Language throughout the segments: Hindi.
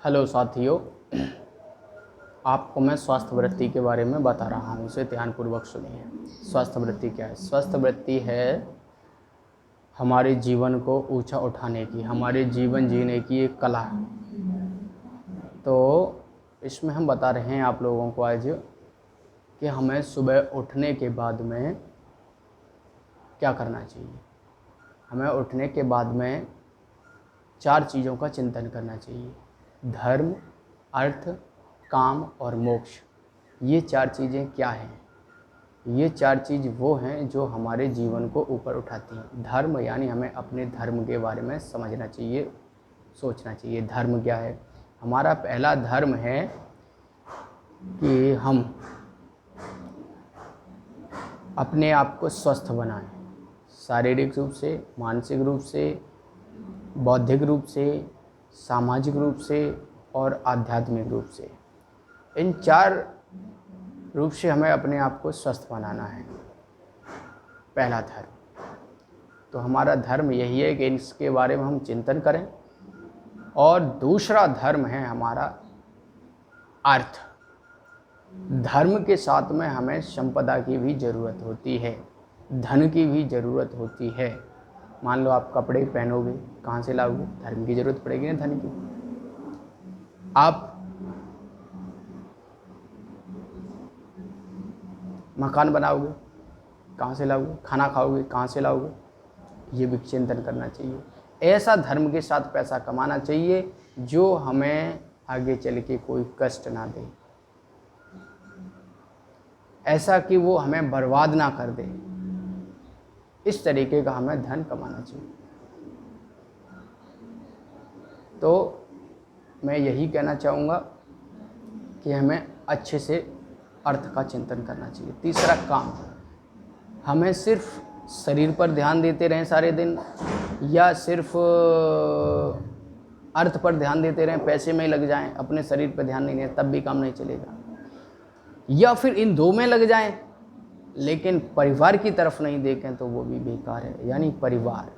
हेलो साथियों, आपको मैं स्वास्थ्य वृत्ति के बारे में बता रहा हूँ, उसे ध्यानपूर्वक सुनिए। स्वास्थ्य वृत्ति क्या है? स्वास्थ्य वृत्ति है हमारे जीवन को ऊंचा उठाने की, हमारे जीवन जीने की एक कला। तो इसमें हम बता रहे हैं आप लोगों को आज कि हमें सुबह उठने के बाद में क्या करना चाहिए। हमें उठने के बाद में 4 चीज़ों का चिंतन करना चाहिए: धर्म, अर्थ, काम और मोक्ष। ये 4 चीज़ें क्या हैं? ये 4 चीज़ वो हैं जो हमारे जीवन को ऊपर उठाती हैं। धर्म यानी हमें अपने धर्म के बारे में समझना चाहिए, सोचना चाहिए। धर्म क्या है? हमारा पहला धर्म है कि हम अपने आप को स्वस्थ बनाएं, शारीरिक रूप से, मानसिक रूप से, बौद्धिक रूप से, सामाजिक रूप से और आध्यात्मिक रूप से। इन 4 रूप से हमें अपने आप को स्वस्थ बनाना है। पहला धर्म। तो हमारा धर्म यही है कि इसके बारे में हम चिंतन करें। और दूसरा धर्म है हमारा अर्थ। धर्म के साथ में हमें संपदा की भी ज़रूरत होती है, धन की भी ज़रूरत होती है। मान लो आप कपड़े पहनोगे, कहाँ से लाओगे? धर्म की ज़रूरत पड़ेगी ना, धन की। आप मकान बनाओगे, कहाँ से लाओगे? खाना खाओगे, कहाँ से लाओगे? ये भी चिंतन करना चाहिए। ऐसा धर्म के साथ पैसा कमाना चाहिए जो हमें आगे चल के कोई कष्ट ना दे, ऐसा कि वो हमें बर्बाद ना कर दे। इस तरीके का हमें धन कमाना चाहिए। तो मैं यही कहना चाहूँगा कि हमें अच्छे से अर्थ का चिंतन करना चाहिए। तीसरा, काम। हमें सिर्फ शरीर पर ध्यान देते रहें सारे दिन, या सिर्फ अर्थ पर ध्यान देते रहें, पैसे में ही लग जाएं, अपने शरीर पर ध्यान नहीं दें, तब भी काम नहीं चलेगा। या फिर इन 2 में लग जाएं लेकिन परिवार की तरफ नहीं देखें तो वो भी बेकार है। यानी परिवार,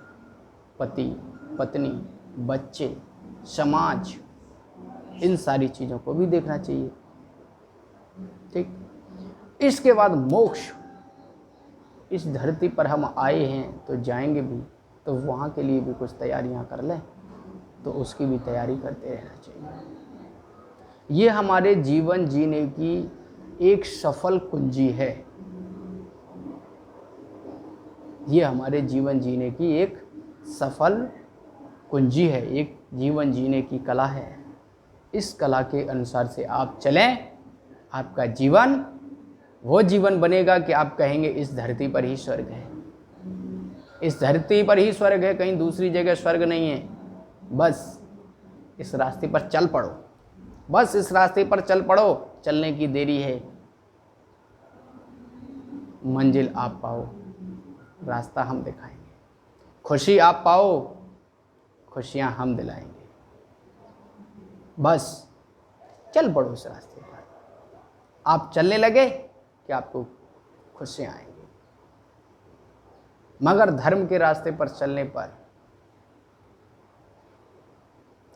पति, पत्नी, बच्चे, समाज, इन सारी चीज़ों को भी देखना चाहिए। ठीक। इसके बाद मोक्ष। इस धरती पर हम आए हैं तो जाएंगे भी, तो वहाँ के लिए भी कुछ तैयारियाँ कर लें, तो उसकी भी तैयारी करते रहना चाहिए। ये हमारे जीवन जीने की एक सफल कुंजी है। ये हमारे जीवन जीने की एक सफल कुंजी है, एक जीवन जीने की कला है। इस कला के अनुसार से आप चलें, आपका जीवन वो जीवन बनेगा कि आप कहेंगे इस धरती पर ही स्वर्ग है। इस धरती पर ही स्वर्ग है, कहीं दूसरी जगह स्वर्ग नहीं है। बस इस रास्ते पर चल पड़ो, बस इस रास्ते पर चल पड़ो। चलने की देरी है, मंजिल आप पाओ, रास्ता हम दिखाएंगे। खुशी आप पाओ, खुशियां हम दिलाएंगे। बस चल पड़ो इस रास्ते पर। आप चलने लगे कि आपको खुशियां आएंगी। मगर धर्म के रास्ते पर चलने पर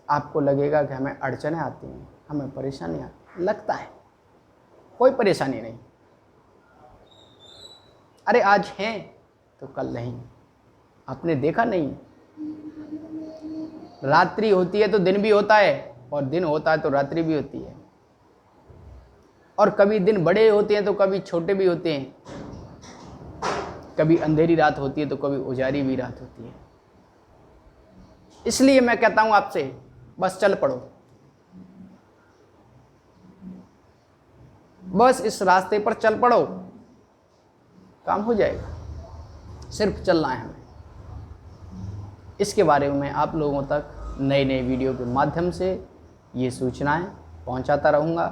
आपको लगेगा कि हमें अड़चनें आती हैं, हमें परेशानी आती। लगता है कोई परेशानी नहीं। अरे आज हैं तो कल नहीं। आपने देखा नहीं, रात्रि होती है तो दिन भी होता है, और दिन होता है तो रात्रि भी होती है। और कभी दिन बड़े होते हैं तो कभी छोटे भी होते हैं। कभी अंधेरी रात होती है तो कभी उजारी भी रात होती है। इसलिए मैं कहता हूं आपसे, बस चल पड़ो। बस इस रास्ते पर चल पड़ो, काम हो जाएगा। सिर्फ चलना है हमें। इसके बारे में आप लोगों तक नए नए वीडियो के माध्यम से ये सूचनाएं पहुंचाता रहूँगा।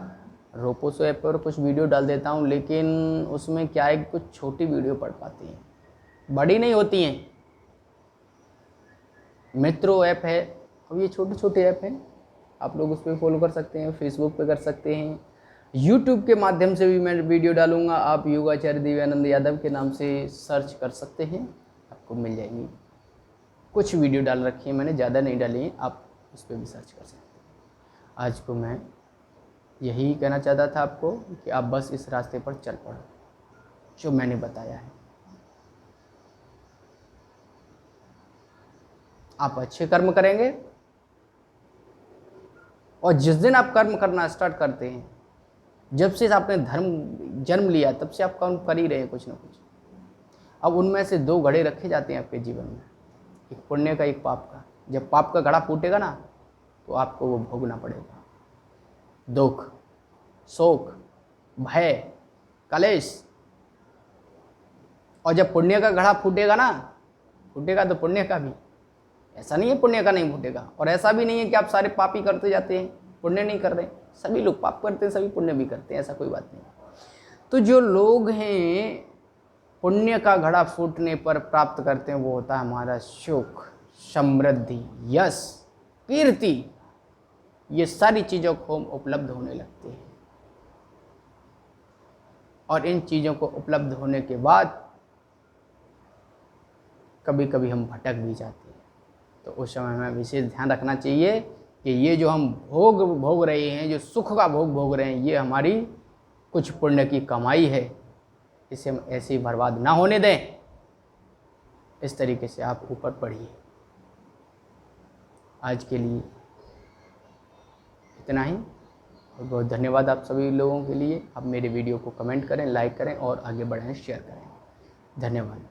रोपोसो ऐप पर कुछ वीडियो डाल देता हूं, लेकिन उसमें क्या है, कुछ छोटी वीडियो पड़ पाती हैं, बड़ी नहीं होती हैं। मित्रो ऐप है, अब ये छोटे छोटे ऐप हैं, आप लोग उस पर फॉलो कर सकते हैं, फेसबुक पे कर सकते हैं। यूट्यूब के माध्यम से भी मैं वीडियो डालूंगा। आप योगाचार्य दिव्यानंद यादव के नाम से सर्च कर सकते हैं, आपको मिल जाएंगी। कुछ वीडियो डाल रखी है मैंने, ज़्यादा नहीं डाली है, आप उस पर भी सर्च कर सकते हैं। आज को मैं यही कहना चाहता था आपको कि आप बस इस रास्ते पर चल पड़ो जो मैंने बताया है। आप अच्छे कर्म करेंगे और जिस दिन आप कर्म करना स्टार्ट करते हैं, जब से आपने धर्म जन्म लिया तब से आप कर्म कर ही रहे हैं कुछ ना कुछ। अब उनमें से दो घड़े रखे जाते हैं आपके जीवन में, एक पुण्य का एक पाप का। जब पाप का घड़ा फूटेगा ना तो आपको वो भोगना पड़ेगा, दुख, शोक, भय, कलेश। और जब पुण्य का घड़ा फूटेगा ना, फूटेगा तो पुण्य का भी, ऐसा नहीं है पुण्य का नहीं फूटेगा। और ऐसा भी नहीं है कि आप सारे पाप ही करते जाते हैं, पुण्य नहीं कर रहे। सभी लोग पाप करते हैं, सभी पुण्य भी करते हैं, ऐसा कोई बात नहीं। तो जो लोग हैं पुण्य का घड़ा फूटने पर प्राप्त करते हैं, वो होता है हमारा सुख, समृद्धि, यश, कीर्ति। ये सारी चीज़ों को उपलब्ध होने लगते हैं और इन चीज़ों को उपलब्ध होने के बाद कभी कभी हम भटक भी जाते हैं। तो उस समय हमें विशेष ध्यान रखना चाहिए कि ये जो हम भोग रहे हैं, जो सुख का भोग रहे हैं, ये हमारी कुछ पुण्य की कमाई है। इसे हम ऐसे ही बर्बाद ना होने दें। इस तरीके से आप ऊपर बढ़िए। आज के लिए इतना ही। और बहुत धन्यवाद आप सभी लोगों के लिए। आप मेरे वीडियो को कमेंट करें, लाइक करें और आगे बढ़ाएं, शेयर करें। धन्यवाद।